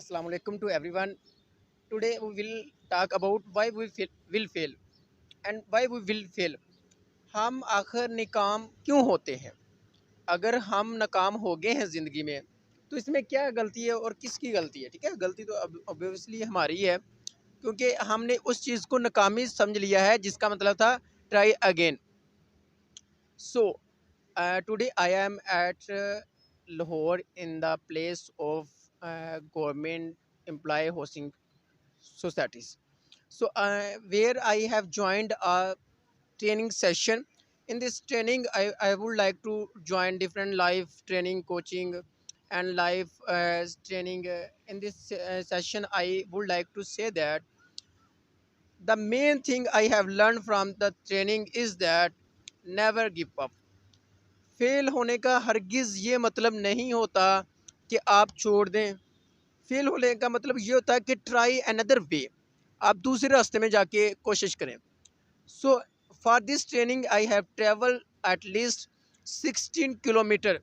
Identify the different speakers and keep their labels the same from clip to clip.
Speaker 1: Assalamu alaikum to everyone. Today we will talk about why we will fail and why we will fail. हम आखिर नाकाम क्यों होते हैं? अगर हम नाकाम हो गए हैं ज़िंदगी में तो इसमें क्या गलती है और किसकी गलती है? ठीक है, गलती तो ऑब्वियसली हमारी है, क्योंकि हमने उस चीज़ को नाकामी समझ लिया है जिसका मतलब था try again. So today I am at Lahore in the place of government employee housing societies. So where I have joined a training session. In this training, I would like to join different live training, coaching, and live training. In this session, I would like to say that the main thing I have learned from the training is that never give up. Fail होने का हरगिज़ ये मतलब नहीं होता कि आप छोड़ दें. फेल होने का मतलब ये होता है कि ट्राई अनदर वे, आप दूसरे रास्ते में जाके कोशिश करें. So for this training I have travel at least 16 kilometre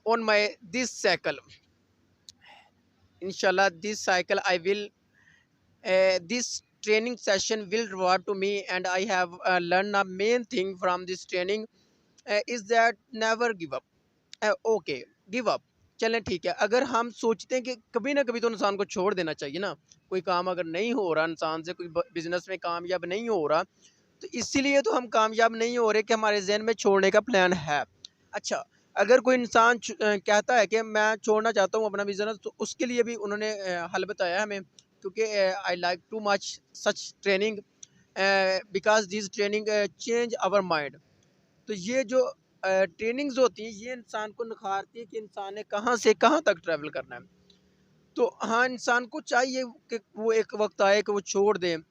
Speaker 1: on my this cycle. Inshallah, this cycle I will this training session will reward to me, and I have learned a main thing from this training is that never give up. Okay, give up. चलें, ठीक है, अगर हम सोचते हैं कि कभी ना कभी तो इंसान को छोड़ देना चाहिए ना. कोई काम अगर नहीं हो रहा इंसान से, कोई बिजनेस में कामयाब नहीं हो रहा, तो इसीलिए तो हम कामयाब नहीं हो रहे कि हमारे जहन में छोड़ने का प्लान है. अच्छा, अगर कोई इंसान कहता है कि मैं छोड़ना चाहता हूँ अपना बिजनेस, तो उसके लिए भी उन्होंने हल बताया हमें, क्योंकि I like to much such training because this training change our mind. तो ये जो ट्रेनिंग्स होती हैं ये इंसान को निखारती है कि इंसान ने कहाँ से कहाँ तक ट्रैवल करना है. तो हाँ, इंसान को चाहिए कि वो एक वक्त आए कि वो छोड़ दें,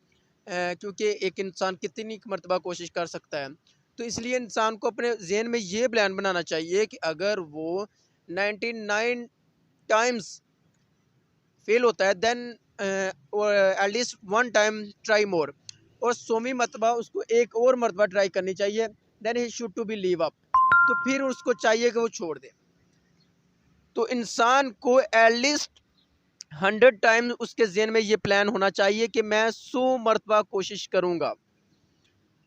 Speaker 1: क्योंकि एक इंसान कितनी मरतबा कोशिश कर सकता है. तो इसलिए इंसान को अपने जहन में ये प्लान बनाना चाहिए कि अगर वो 99 टाइम्स फेल होता है, then at least one time try more, और 100वीं मरतबा उसको एक और मरतबा ट्राई करनी चाहिए. Then he should to be leave up. तो फिर उसको चाहिए कि वो छोड़ दे. तो इंसान को एटलीस्ट 100 टाइम उसके जहन में ये प्लान होना चाहिए कि मैं 100 मरतबा कोशिश करूँगा.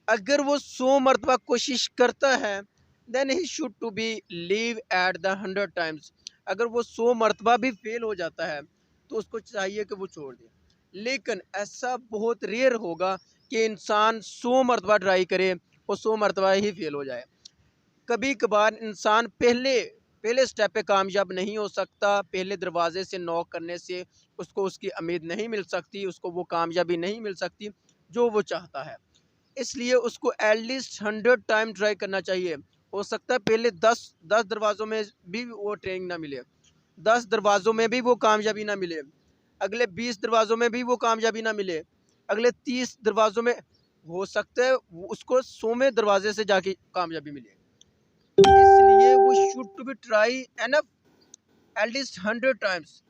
Speaker 1: अगर वो 100 मरतबा कोशिश करता है, then he should to be leave at the 100 times. अगर वो 100 मरतबा भी फेल हो जाता है तो उसको चाहिए कि वो छोड़ दे. लेकिन ऐसा बहुत रेयर होगा कि इंसान 100 मरतबा ट्राई करे और 100 मरतबा ही फेल हो जाए. कभी कभार इंसान पहले पहले स्टेप पे कामयाब नहीं हो सकता, पहले दरवाजे से नॉक करने से उसको उसकी उम्मीद नहीं मिल सकती, उसको वो कामयाबी नहीं मिल सकती जो वो चाहता है. इसलिए उसको एटलीस्ट 100 टाइम ट्राई करना चाहिए. हो सकता है पहले 10 दरवाज़ों में भी वो ट्रेनिंग ना मिले, 10 दरवाज़ों में भी वो कामयाबी ना मिले, अगले 20 दरवाज़ों में भी वो कामयाबी ना मिले, अगले 30 दरवाज़ों में हो सकता है उसको 100वें दरवाजे से जाके कामयाबी मिले. इसलिए वो should to be try enough at least 100 times.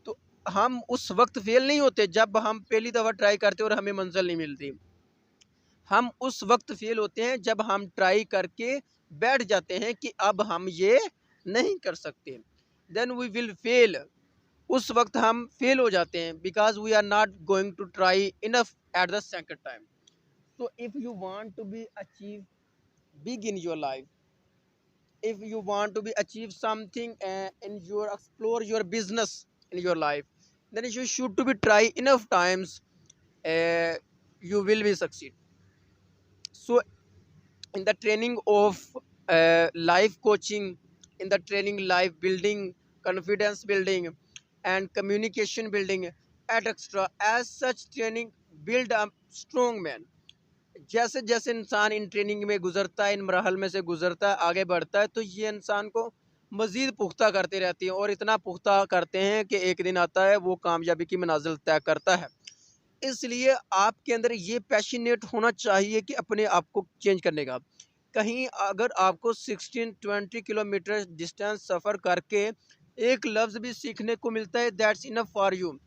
Speaker 1: तो हम उस वक्त फेल नहीं होते जब हम पहली दफ़ा ट्राई करते और हमें मंजिल नहीं मिलती. हम उस वक्त फेल होते हैं जब हम ट्राई करके बैठ जाते हैं कि अब हम ये नहीं कर सकते. Then we will fail. उस वक्त हम फेल हो जाते हैं because we are not going to try enough at the second time. So if you want to be achieve big in your life, if you want to be achieve something in your explore your business in your life, then you should to be try enough times, uh, you will be succeed. So in the training of life coaching, in the training life building, confidence building, and communication building, et extra, as such training build a strong man. जैसे जैसे इंसान in training में गुजरता है, इन मरहल में से गुजरता है, आगे बढ़ता है, तो ये इंसान को मज़ीद पुख्ता करते रहती हैं और इतना पुख्ता करते हैं कि एक दिन आता है वो कामयाबी की मंजिल तय करता है. इसलिए आपके अंदर ये पैशनेट होना चाहिए कि अपने आप को चेंज करने का. कहीं अगर आपको 16-20 किलोमीटर डिस्टेंस सफ़र करके एक लफ्ज़ भी सीखने को मिलता है, दैट्स इनफ फॉर यू.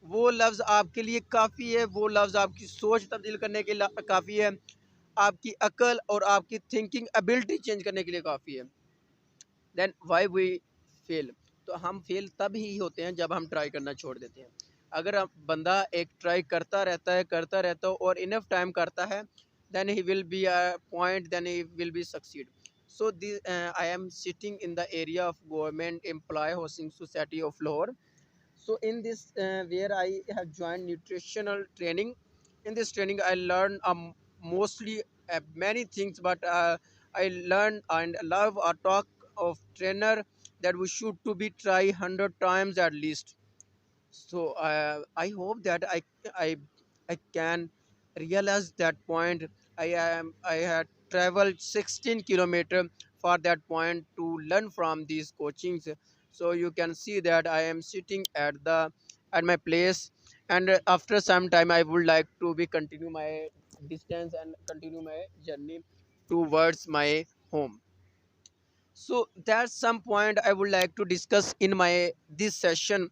Speaker 1: वो लफ्ज़ आपके लिए काफ़ी है, वो लफ्ज़ आपकी सोच तब्दील करने के लिए काफ़ी है, आपकी अकल और आपकी थिंकिंग एबिलिटी चेंज करने के लिए काफ़ी है. Then why we fail. तो हम फेल तब ही होते हैं जब हम ट्राई करना छोड़ देते हैं। अगर बंदा एक ट्राई करता रहता है और इनफ टाइम करता है, then he will be a point, then he will be succeed. So this, I am sitting in the area of government employee housing society of Lahore. So in this where I have joined nutritional training. In this training I learned mostly many things, but I learned and love a talk of trainer that we should to be try 100 times at least. So I hope that I I can realize that point. I had traveled 16 kilometer for that point to learn from these coachings. So you can see that I am sitting at my place, and after some time I would like to be continue my distance and continue my journey towards my home. So that's some point I would like to discuss in my this session,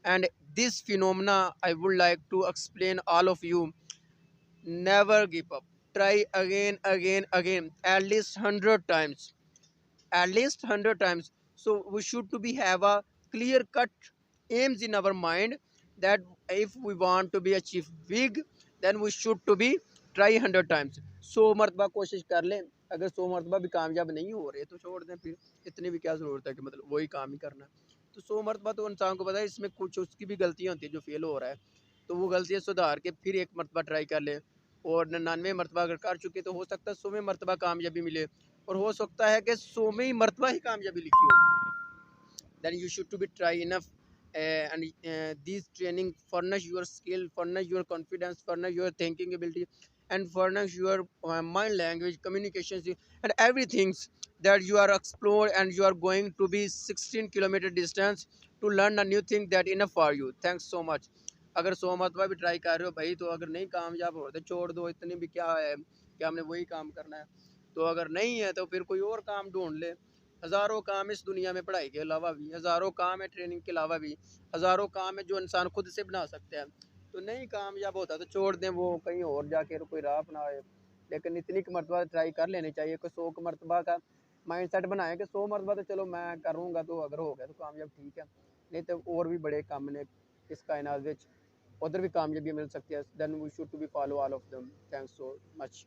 Speaker 1: and this phenomena I would like to explain all of you. Never give up. Try again, at least 100 times. At least 100 times. So we should to be have a clear cut aims in our mind, that if we want to be achieve big, then we should to be try 100 times. 100 मरतबा कोशिश कर लें, अगर 100 मरतबा भी कामयाब नहीं हो रहे तो छोड़ दें, फिर इतनी भी क्या ज़रूरत है कि मतलब वही काम ही करना है। तो 100 मरतबा तो इंसान को पता है इसमें कुछ उसकी भी गलतियाँ होती है जो फेल हो रहा है, तो वो गलतियाँ सुधार के फिर एक मरतबा ट्राई कर ले, और 99 मरतबा अगर कर चुके तो हो सकता है 100वें मरतबा कामयाबी मिले, और हो सकता है कि 100वें मरतबा ही कामयाबी लिखी हो। Then you should to be try enough, and these training furnish your skill, furnish your confidence, furnish your thinking ability, and furnish your mind language communications and everything that you are explore, and you are going to be 16 kilometer distance to learn a new thing that enough for you. Thanks so much. अगर 100 मरतबा भी try कर रहे हो भाई, तो अगर नहीं कामयाब हो तो छोड़ दो, इतनी भी क्या है कि हमने वही काम करना है। तो अगर नहीं है तो फिर कोई और काम ढूंढ ले। हज़ारों काम इस दुनिया में, पढ़ाई के अलावा भी हज़ारों काम है, ट्रेनिंग के अलावा भी हज़ारों काम है जो इंसान खुद से बना सकते हैं। तो नहीं कामयाब होता तो छोड़ दें, वो कहीं और जाके कोई राह अपनाए। लेकिन इतनी की मरतबा ट्राई कर लेनी चाहिए, कोई 100 मरतबा का माइंड सेट बनाए कि 100 मरतबा तो चलो मैं करूँगा, तो अगर हो गया तो कामयाब ठीक है, नहीं तो और भी बड़े काम ने इस कायनात विच, उधर भी कामयाबी मिल सकती है। Then we should to be follow all of them. Thanks so much.